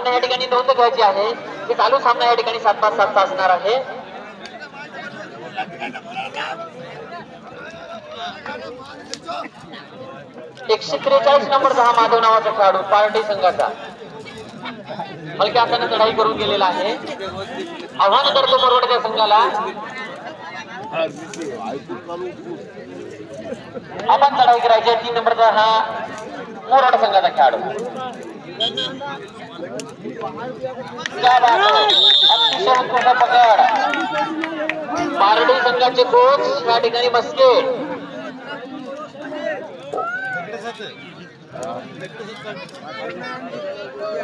सर्वांना या ठिकाणी नोंद घ्यायची आहे की चालू सामना या ठिकाणी 7-5-7 असणार आहे. एकशे 43 नंबरचा हा माधव नावाचा खेळाडू पार्टी संघाचा हलक्या हाताने चढाई करून गेलेला आहे. आव्हान करतो मोरवडच्या संघाला. आपण चढाई करायची आहे. 3 नंबरचा हा मोरवड संघाचा खेळाडू. अतिशय उत्कृष्ट पकड. पारडी संघाचे कोच या ठिकाणी मस्के.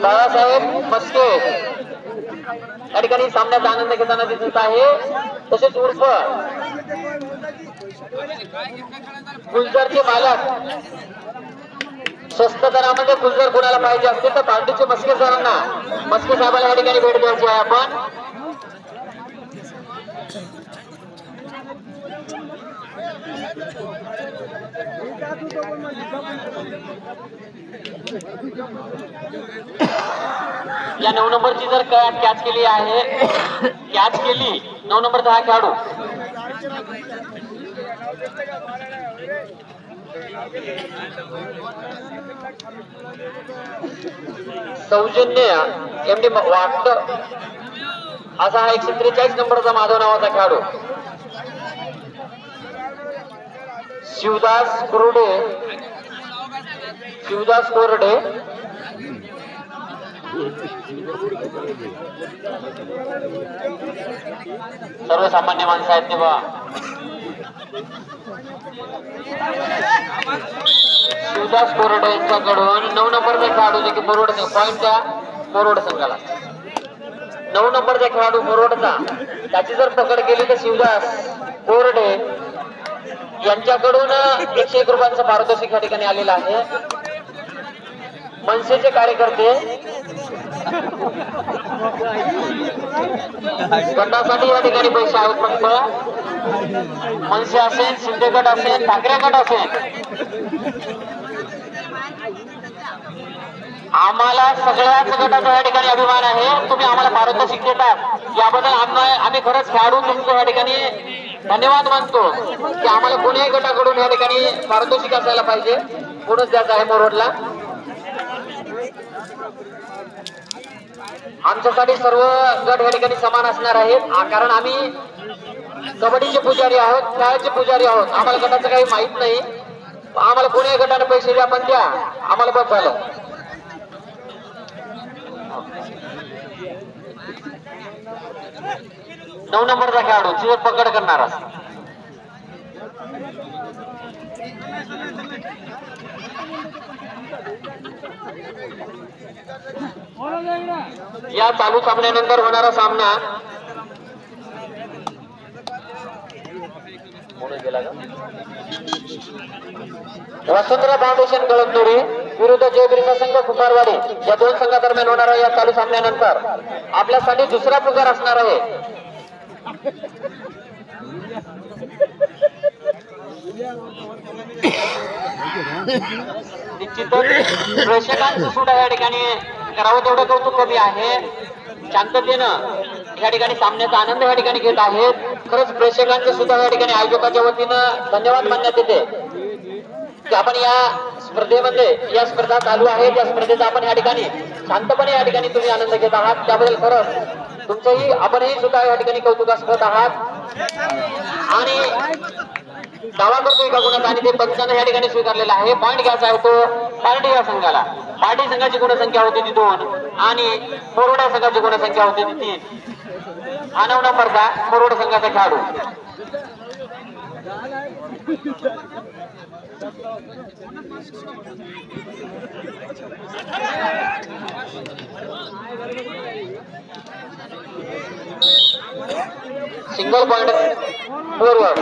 बाळासाहेब मस्के या ठिकाणी सामन्याचा आनंद घेताना दिसत आहे. तसेच उर्फ गुलजारचे मालक. स्वस्त दरामध्ये गुलजार कोणाला पाहिजे असते तर पार्टीचे मस्के सरांना, मस्के साहेबांना या ठिकाणी भेट द्यायची आहे आपण. या 9 नंबरची जर कॅच केली आहे, कॅच केली 9 नंबरचा हा खेळाडू. सौजन्य एमडी वाटत असा हा 143 नंबरचा माधव नावाचा खेळाडू. शिवदास कोरडे, शिवदास कोरडे सर्वसामान्य माणसं आहेत तेव्हा. शिवदास कोरडे यांच्याकडून 9 नंबरचा खेळाडू जे की मोरवड पॉइंटच्या मोरवड संघाला. 9 नंबरचा खेळाडू मोरवडचा त्याची जर पकड केली तर शिवदास कोरडे यांच्याकडून 101 रुपयांचं पारितोषिक या ठिकाणी आलेलं आहे. मनसेचे कार्यकर्ते गटासाठी या ठिकाणी पैसे आहेत. फक्त मनसे असेल, शिंदे गट असेल, ठाकरे गट असेल, आम्हाला सगळ्याच गटाचा या ठिकाणी अभिमान आहे. तुम्ही आम्हाला पारितोषिक देतात याबद्दल आम्ही खरंच खेळाडू तुमचं या ठिकाणी धन्यवाद मानतो की आम्हाला कोणीही गटाकडून या ठिकाणी पारितोषिक असायला पाहिजे. कोणच द्यायचं आहे मोरवडला. आमच्यासाठी सर्व गट या ठिकाणी समान असणार आहेत, कारण आम्ही कबड्डीचे पुजारी आहोत, खेळाचे पुजारी आहोत. आम्हाला गटाचं काही माहित नाही. आम्हाला कोणीही गटाने पैसे द्या पण द्या, आम्हाला बस झालं. नऊ नंबरचा खेळाडू चिवर पकड करणारा. या चालू सामन्यानंतर होणारा सामना वसुंधरा फाउंडेशन कळमनुरी विरुद्ध जय बिरसा संघ कुंभारवाडी या 2 संघादरम्यान होणारा या चालू सामन्यानंतर आपल्यासाठी दुसरा पुकार असणार आहे. निश्चितच प्रेक्षकांचं सुद्धा या ठिकाणी करावं तेवढं कौतुक कमी आहे. शांततेनं या ठिकाणी सामन्याचा आनंद या ठिकाणी घेत आहेत. खरंच प्रेक्षकांचं सुद्धा या ठिकाणी आयोजकाच्या वतीनं धन्यवाद मानण्यात येते की आपण या स्पर्धेमध्ये, या स्पर्धा चालू आहेत या स्पर्धेचा आपण या ठिकाणी शांतपणे या ठिकाणी तुम्ही आनंद घेत आहात. त्याबद्दल खरंच तुमचंही आपणही सुद्धा या ठिकाणी कौतुकास होत आहात. आणि दावा करतो एका गुणाचा आणि ते पंचांना या ठिकाणी स्वीकारलेला आहे. पॉईंट घ्यायचा आहे तो पार्टी या संघाला. पार्टी संघाची गुणसंख्या होती ती 2 आणि मोरवडा संघाची गुणसंख्या होती ती 3. हा 9 नंबरचा मोरवड संघाचा खेळाडू. Single point Morwad.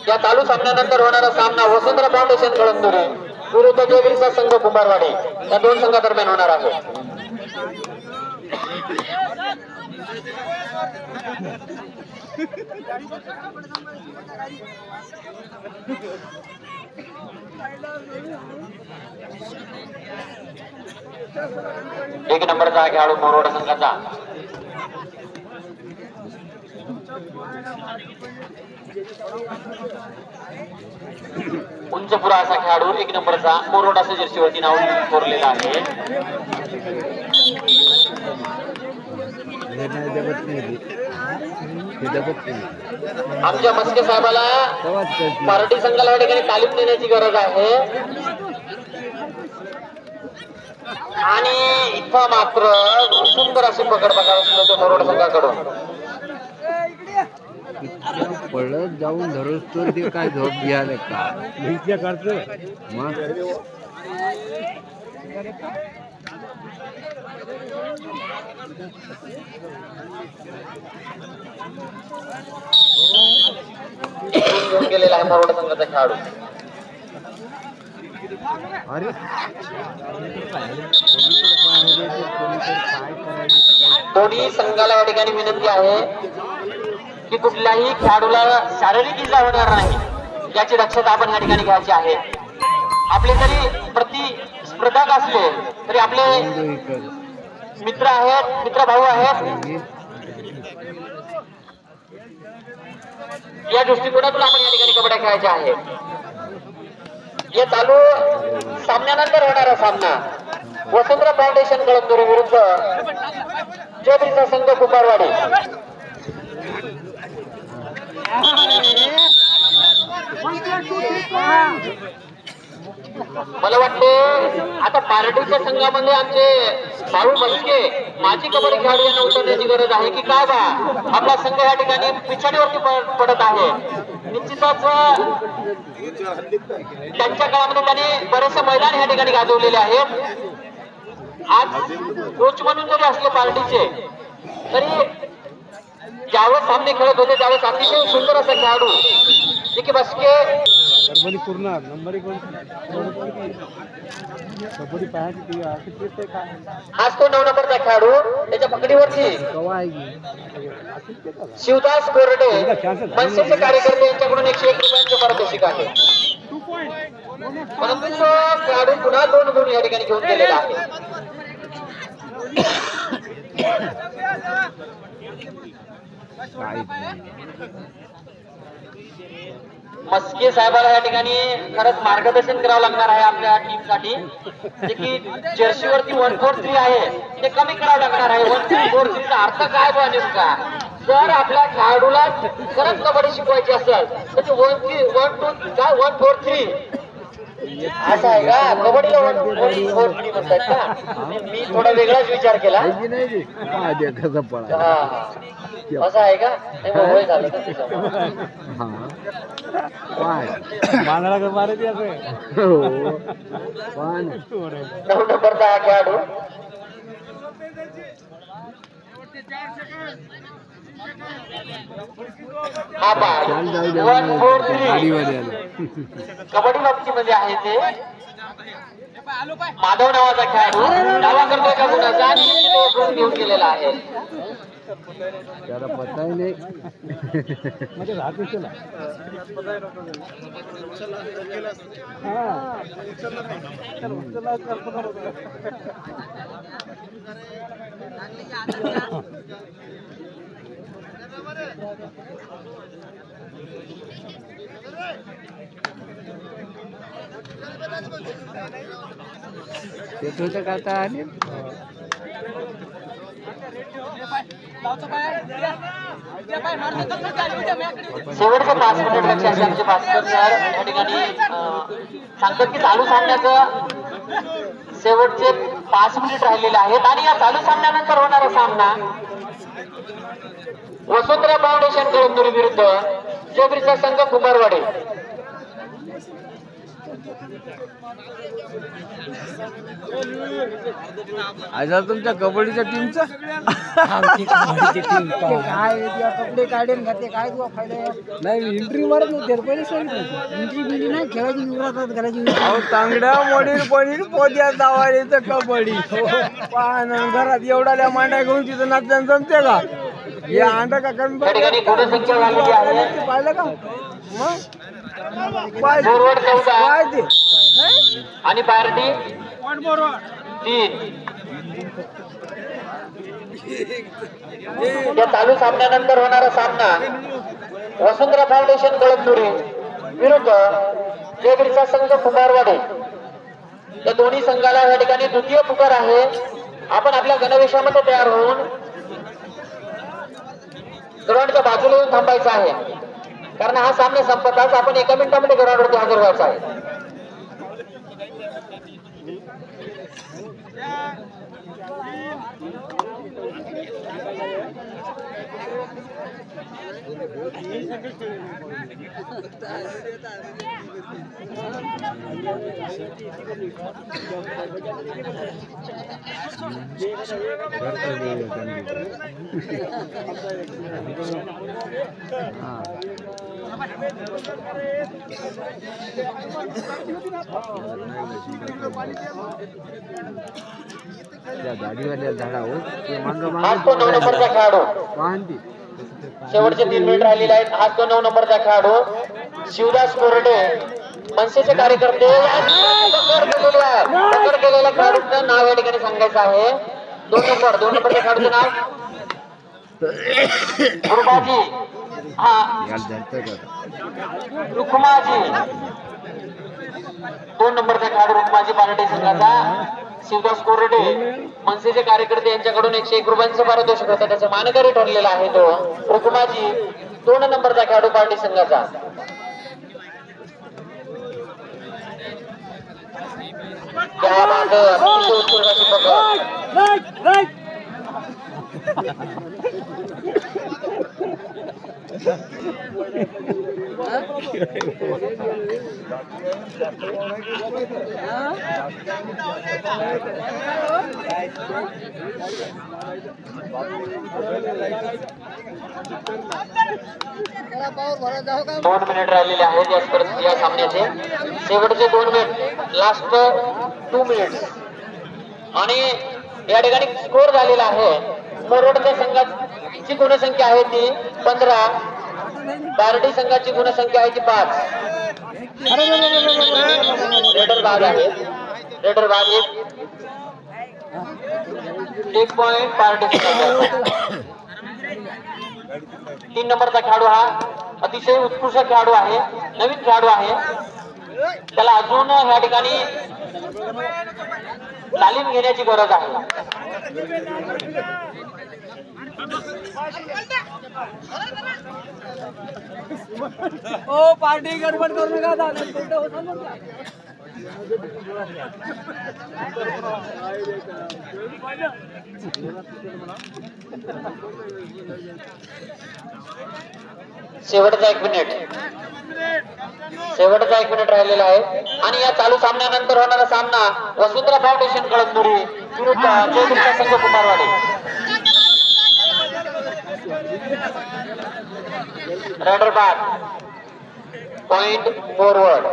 या चालू सामन्यानंतर होणारा सामना वसुंधरा फाउंडेशन कळमनुरी विरुद्ध जय बिरसा संघ कुंभारवाडी या 2 संघादरम्यान होणार आहे. एक नंबरचा खेळाडू मोरोडा संघाचा उंचपुरा असा खेळाडू एक नंबरचा मोरोडा जर्सीवरती नाव कोरलेला आहे. आमच्या मस्के साहेबाला पार्टी संघाला या ठिकाणी तालीम देण्याची गरज आहे आणि इथं मात्र सुंदर अशी पकड बघायला मिळते मोरोडा संघाकडून. पळत जाऊन धरोस तर ते काय झोप घ्यायला का मग घेऊन गेलेला आहे मोरोडा संघाचा खेळाडू. अरे दोन्ही संघाला या ठिकाणी विनंती आहे की कुठल्याही खेळाडूला शारीरिक इजा होणार नाही याची दक्षता आपण या ठिकाणी घ्यायची आहे. आपले जरी प्रतिस्पर्धक असले तरी आपले मित्र आहेत, मित्र भाऊ आहेत, या दृष्टिकोनातून आपण या ठिकाणी कबड्डी खेळायची आहे. या चालू सामन्यानंतर होणारा सामना वसुंधरा फाउंडेशन कळमनुरी विरुद्ध जयब्रिचा संघ कुंभारवाडी. मला वाटते आता पार्टीच्या संघामध्ये आमचे भाऊ मस्के माजी कबड्डी खेळाडू यांना उतरण्याची गरज आहे की काय बा. आपला संघ या ठिकाणी पिछाडीवरती पडत आहे. निश्चितच त्यांच्या काळामध्ये त्यांनी बरेचसे मैदान या ठिकाणी गाजवलेले आहेत. आज कोच म्हणून जरी असले पार्टीचे तरी ज्यावेळेस सामने खेळत होते त्यावेळेस अतिशय सुंदर असा खेळाडू जे की बसके आज तो 9 नंबरचा खेळाडू त्याच्या पकडीवरती शिवदास कोरडे मनसेचे कार्यकर्ते यांच्याकडून 101 रुपयांचे पारितोषिक आहे. परंतु तो खेळाडू पुन्हा 2 गुण या ठिकाणी घेऊन गेलेला आहे. मस्के साहेबाला या ठिकाणी खरंच मार्गदर्शन करावं लागणार आहे आपल्या टीम साठी. जे की जर्सीवरती 143 आहे ते कमी करावं लागणार आहे. 143 चा अर्थ काय बा नेमका. जर आपल्या खेळाडूला खरंच कबड्डी शिकवायची असेल तर 143 असं आहे का. कबड्डीला 143 म्हणतात का. मी थोडा वेगळाच विचार केला. असं आहे का. वय झालं नंबरचा हा खेळाडू कबड्डी बाबतीमध्ये आहे ते माधव नावाचा खेळाडू दावा करतोय का गुणाचा आणि घेऊन गेलेला आहे. त्याला पता नाही म्हणजे राहते चला ते करता आणि शेवटचे 5 मिनिट लक्षात आमचे भास्कर सर या ठिकाणी सांगतात की चालू सामन्याचं शेवटचे 5 मिनिट राहिलेले आहेत आणि या चालू सामन्यानंतर होणारा सामना वसुंधरा फाउंडेशन कळमनुरी विरुद्ध जयब्रिचा संघ कुंभारवाडी. आता तुमच्या कबड्डीच्या टीमचं काय कपडे काढून घातले काय तुला फायदा नाही एंट्री मारत नाही त्याला पहिले सांगितलं एंट्री बिंट्री नाही खेळायची निवडतात घालायची अहो तांगड्या मोडील पडील पोत्या जावायचं कबड्डी पाहण घरात एवढ्या मांड्या घेऊन तिथं नाचताना जमते का हे अंडा का कमी त्या ठिकाणी गुणसंख्या झालेली आहे. पाहिलं का फॉरवर्ड 14 काय ते आणि पार्टी 3. या चालू सामन्यानंतर होणारा सामना वसुंधरा फाउंडेशन कळमनुरी विरुद्ध जयगिरीचा संघ कुमारवाडी. या दोन्ही संघाला या ठिकाणी द्वितीय पुकार आहे. आपण आपल्या गणवेशामध्ये तयार होऊन ग्राउंडच्या बाजूला येऊन थांबायचं आहे, कारण हा सामना संपताच आपण 1 मिनिटामध्ये ग्राउंडवरती हजर व्हायचं आहे. गाडीवाल्या झाडावर आज तो 9 नंबरचा खेळाडू वाहनती शेवटचे 3 मिनिट राहिलेले आहेत. आज तो 9 नंबरचा खेळाडू शिवदास कोरडे मनसेचे कार्यकर्ते. पकड केलेल्या खेळाडूचं नाव या ठिकाणी सांगायचं आहे. 2 नंबरच्या खेळाडूचं नाव रुक्माजी. रुक्माजी 2 नंबरचा खेळाडू रुक्माजी पार्टी संघाचा. शिवदास कोरडे मनसेचे कार्यकर्ते यांच्याकडून 101 रुपयांचं पारितोषिक होतं, त्याचा मानकरी ठरलेला आहे तो रुक्माजी 2 नंबरचा खेळाडू पार्टी संघाचा. त्या भाग अतिशय उत्कृष्ट अशी पकड. 2 मिनिट राहिलेले आहेत या सामन्याचे. शेवटचे 2 मिनिट, लास्ट 2 मिनिट. आणि या ठिकाणी स्कोर झालेला आहे. मोरोडच्या संघाची गुणसंख्या आहे ती 15, बार्डी संघाची गुणसंख्या आहे ती 5. रेडर बाद आहे. रेडर बाद 1 पॉइंट पार्टी संघाचा. 3 नंबरचा खेळाडू हा अतिशय उत्कृष्ट खेळाडू आहे, नवीन खेळाडू आहे. त्याला अजून या ठिकाणी तालीम घेण्याची गरज आहे. ओ पार्टी गडबड करू नका. शेवटचा 1 मिनिट राहिलेला आहे. आणि या चालू सामन्यानंतर होणारा सामना वसुंधरा फाउंडेशन कळमनुरी विरुद्ध जयगिरीचा संघ कुमारवाडी. रेडर बाद पॉइंट फॉरवर्ड.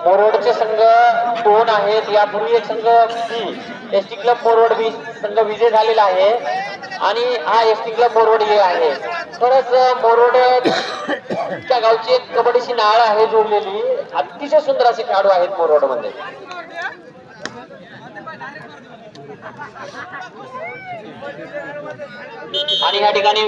मोरोडचे संघ 2 आहेत. यापूर्वी एक संघ एसटी क्लब मोरोड संघ विजय झालेला आहे आणि हा एसटी क्लब मोरोड हे आहे. खरंच मोरोड त्या गावची एक कबड्डीची नाळ आहे जोडलेली. अतिशय सुंदर असे खेळाडू आहेत मोरोड मध्ये. आणि या ठिकाणी